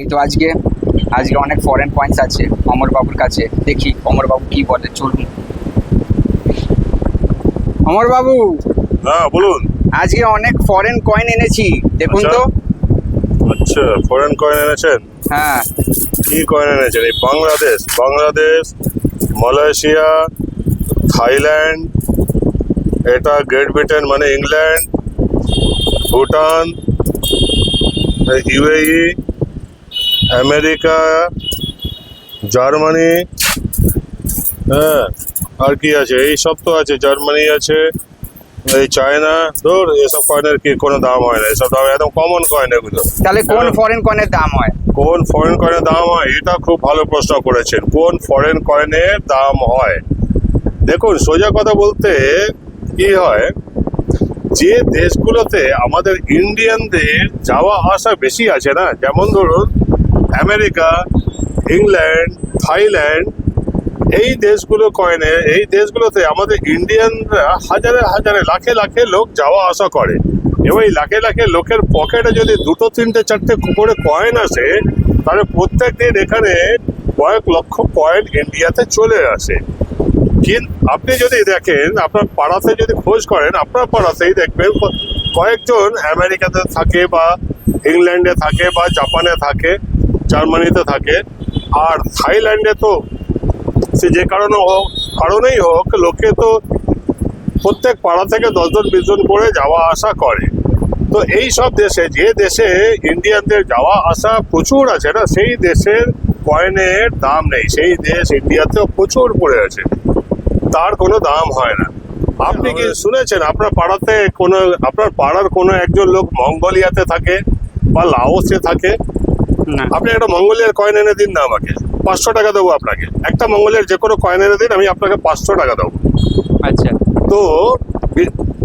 এই তো আজকে আজকে অনেক ফরেন কয়েন্স আছে অমরবাবুর কাছে। দেখি অমরবাবু কি বলে, চলুন। অমরবাবু, হ্যাঁ বলুন। আজকে অনেক ফরেন কয়েন এনেছি, দেখুন তো। আচ্ছা, ফরেন কয়েন এনেছেন? হ্যাঁ, কি কয়েন এনেছেন? এই বাংলাদেশ, মালয়েশিয়া, থাইল্যান্ড, এটা গ্রেট ব্রিটেন মানে England, Bhutan, UAE, America, Germany, হ্যাঁ, আর কি আছে? এই সব তো আছে, জার্মানি আছে, এই চায়না। ধর এসব কয়েনের কি কোনো দাম হয় না, এসব দাম একদম কমন কয়েন এগুলো। তাহলে কোন ফরেন কয়েনের দাম হয়? কোন ফরেন কয়েনের দাম হয়, এটা খুব ভালো প্রশ্ন করেছেন। কোন ফরেন কয়েনের দাম হয়? দেখুন, সোজা কথা বলতে কি হয়, যে দেশগুলোতে আমাদের ইন্ডিয়ানদের যাওয়া আসা বেশি আছে না, যেমন ধরুন আমেরিকা, ইংল্যান্ড, থাইল্যান্ড, এই দেশগুলোতে আমাদের ইন্ডিয়ানরা হাজারে হাজারে লাখে লাখে লোক যাওয়া আসা করে। এবং এই লাখে লাখে লোকের পকেটে যদি দুটো তিনটে চারটে করে কয়েন আসে, তাহলে প্রত্যেক দিন এখানে কয়েক লক্ষ কয়েন ইন্ডিয়াতে চলে আসে। কিন্তু আপনি যদি দেখেন, আপনার পাড়াতে যদি খোঁজ করেন, আপনার পাড়াতেই দেখবেন কয়েকজন আমেরিকাতে থাকে বা ইংল্যান্ডে থাকে বা জাপানে থাকে, জার্মানিতে থাকে। আর থাইল্যান্ডে তো সে যে কারণেই হোক লোকে তো প্রত্যেক পাড়া থেকে 10 জন 20 জন করে যাওয়া আসা করে। তো এই সব দেশে, যে দেশে ইন্ডিয়ানদের যাওয়া আসা প্রচুর আছে না, সেই দেশের কয়েনের দাম নেই। সেই দেশ ইন্ডিয়াতেও প্রচুর পড়ে আছে, তার কোনো দাম হয় না। আপনি কি শুনেছেন আপনার পাড়ার কোনো একজন লোক মঙ্গোলিয়াতে থাকে বা লাওসে থাকে? না। আপনি একটা মঙ্গোলিয়ার কয়েন এনে দিন না আমাকে, 500 টাকা দেবো আপনাকে। একটা মঙ্গোলিয়ার যে কোনো কয়েন এনে দিন, আমি আপনাকে 500 টাকা দেবো। আচ্ছা, তো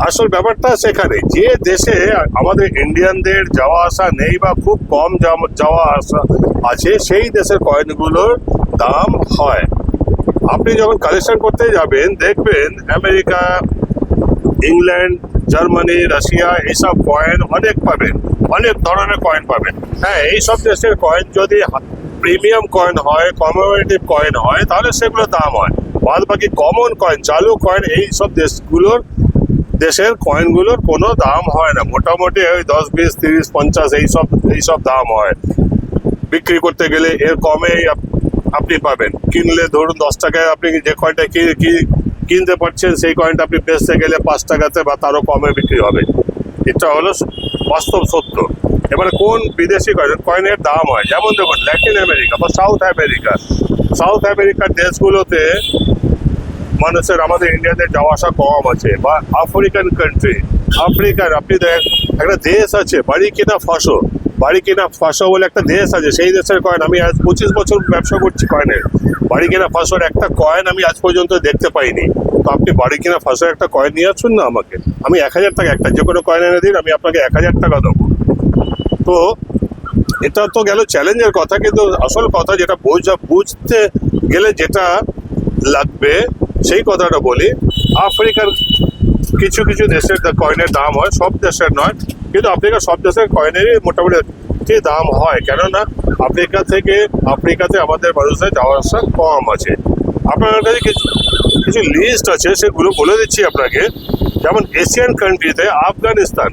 আসল ব্যাপারটা সেখানে, যে দেশে আমাদের ইন্ডিয়ানদের যাওয়া আসা নেই বা খুব কম যাওয়া আসা আছে, সেই দেশের কয়েনগুলোর দাম হয়। আপনি যখন কালেকশন করতে যাবেন, দেখবেন আমেরিকা, ইংল্যান্ড, জার্মানি, রাশিয়া, এইসব কয়েন অনেক পাবেন, অনেক ধরনের কয়েন পাবেন। হ্যাঁ, এইসব দেশের কয়েন যদি প্রিমিয়াম কয়েন হয়, কমেমোরেটিভ কয়েন হয়, তাহলে সেগুলো দাম হয়। বাদ বাকি কমন কয়েন, চালু কয়েন, এইসব দেশের কয়েনগুলোর কোনো দাম হয় না। মোটামুটি ওই 10, 20, 30, 50 এইসব দাম হয়। বিক্রি করতে গেলে এর কমেই আপনি পাবেন। কিনলে ধরুন 10 টাকায় আপনি যে কয়েনটা কিনতে পারছেন, সেই কয়েনটা আপনি বেচতে গেলে 5 টাকাতে বা তারও কমে বিক্রি হবে। এটা হলো বাস্তব সত্য। এবারে কোন বিদেশি কয়েনের দাম হয়, যেমন দেখুন ল্যাটিন আমেরিকা বা সাউথ আমেরিকার দেশগুলোতে মানুষের, আমাদের ইন্ডিয়াতে যাওয়া আসা কম আছে। বা আফ্রিকান কান্ট্রি, আপনি একটা দেশ আছে বারিকিনা ফাসো বলে একটা দেশ আছে, সেই দেশের কয়েন, আমি আজ 25 বছর ব্যবসা করছি কয়েনের, বারিকিনা ফাসোর একটা কয়েন আমি আজ পর্যন্ত দেখতে পাইনি। তো আপনি বারিকিনা ফাসোর একটা কয়েন নিয়ে আসুন না আমাকে, আমি 1000 টাকা, একটা যে কোনো কয়েন এনে দিন, আমি আপনাকে 1000 টাকা দেবো। তো এটা তো গেল চ্যালেঞ্জের কথা, কিন্তু আসল কথা যেটা বুঝতে গেলে যেটা লাগবে সেই কথাটা বলি। আফ্রিকার কিছু কিছু দেশের কয়েনের দাম হয়, সব দেশের নয়, কিন্তু আফ্রিকার সব দেশের কয়েনেরই মোটামুটি দাম হয়। কেননা আফ্রিকাতে আমাদের মানুষের যাওয়া আসা কম আছে। আপনার কাছে কিছু লিস্ট আছে, সেগুলো বলে দিচ্ছি আপনাকে। যেমন এশিয়ান কান্ট্রিতে আফগানিস্তান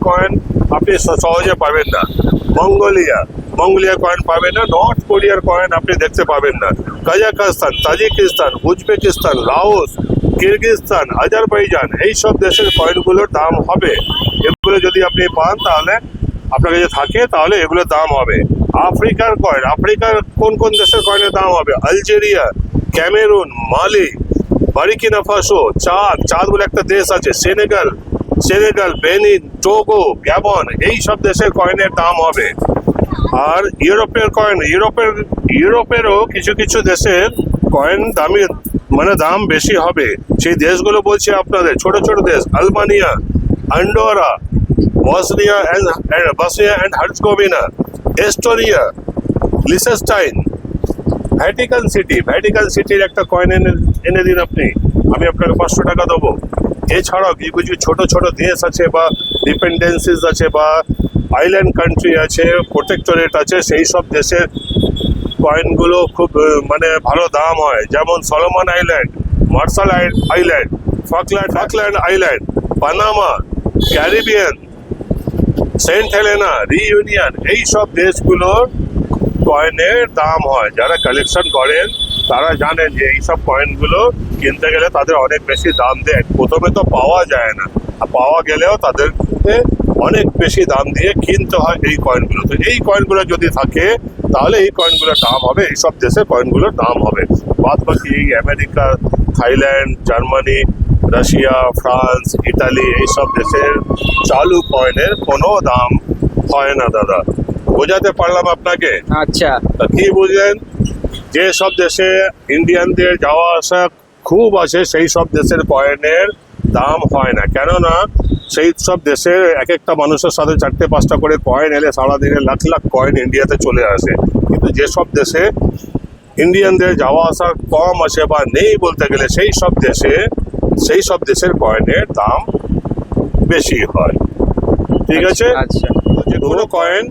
কয়েন আপনি সহজে পাবেন না। মঙ্গোলিয়া কয়েন পাবেন না। নর্থ কোরিয়ার কয়েন আপনি দেখতে পাবেন না। Kazakhstan, Tajikistan, Uzbekistan, Laos, Kyrgyzstan, Azerbaijan, এইসব দেশের কয়েনগুলোর দাম হবে। এগুলো যদি আপনি পান, তাহলে আপনার কাছে থাকে, তাহলে এগুলোর দাম হবে। আফ্রিকার কোন দেশের কয়েনের দাম হবে? আলজেরিয়া, ক্যামেরুন, মালি, বারিকিনা ফাসো, চাদ বলে একটা দেশ আছে, সেনেগাল, বেনিন, টোগো, গ্যাবন, এই সব দেশের কয়েনের দাম হবে। আর ইউরোপেরও কিছু কিছু দেশের কয়েন দাম বেশি হবে। সেই দেশগুলো বলছি আপনাদের, ছোট ছোট দেশ: Albania, Andorra, Bosnia and Herzegovina, Estonia, Liechtenstein, Vatican সিটির একটা কয়েন এনে দিন আপনি, আমি আপনাকে 500 টাকা দেবো। এছাড়াও কিছু কিছু ছোট ছোট দেশ আছে বা ডিপেন্ডেন্সিস আছে বা আইল্যান্ড কান্ট্রি আছে, প্রোটেক্টরেট আছে, সেই সব দেশের কয়েনগুলো খুব মানে ভালো দাম হয়। যেমন Solomon Island, Marshall Island, Falkland Island, Panama, Caribbean, Saint Helena, Reunion, এই সব দেশগুলোর কয়েনের দাম হয়। যারা কালেকশন করেন তারা জানেন যে এইসব কয়েনগুলো কিনতে গেলে তাদের অনেক বেশি দাম দেয়। প্রথমে তো পাওয়া যায় না, আর পাওয়া গেলেও তাদেরকে অনেক বেশি দাম দিয়ে কিনতে হয় এই কয়েনগুলো। তো এই কয়েনগুলো যদি থাকে তাহলে এই কয়েনগুলোর দাম হবে, এইসব দেশের কয়েনগুলোর দাম হবে। বাদ বাকি America, Thailand, Germany, Russia, France, Italy, এইসব দেশের চালু কয়েনের কোনো দাম হয় না দাদা। বোঝাতে পারলাম আপনাকে? আচ্ছা, তা কি বুঝলেন? যে সব দেশে ইন্ডিয়ানদের যাওয়া আসা খুব আছে সেই সব দেশের কয়েনের দাম হয় না। কেননা সেই সব দেশের এক একটা মানুষের সাথে 4-5টা করে কয়েন এলে সারাদিনে লাখ লাখ কয়েন ইন্ডিয়াতে চলে আসে। কিন্তু যেসব দেশে ইন্ডিয়ানদের যাওয়া আসা কম আছে বা নেই বলতে গেলে, সেই সব দেশের কয়েনের দাম বেশি হয়। ঠিক আছে? আচ্ছা, যে কোনো কয়েন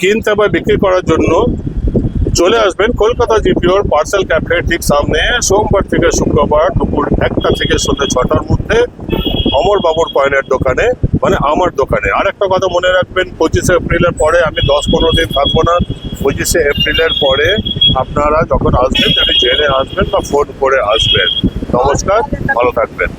কিনতে বা বিক্রি করার জন্য চলে আসবেন কলকাতা জিপিওর পার্সেল ক্যাফে ঠিক সামনে, সোমবার থেকে শুক্রবার দুপুর 1টা থেকে সন্ধ্যে 6টার মধ্যে অমর বাবুর কয়েনের দোকানে, মানে আমার দোকানে। আর একটা কথা মনে রাখবেন, 25শে এপ্রিলের পরে আমি 10-15 দিন থাকবো না। 25শে এপ্রিলের পরে আপনারা যখন আসবেন তাহলে জেনে আসবেন বা ফোন করে আসবেন। নমস্কার, ভালো থাকবেন।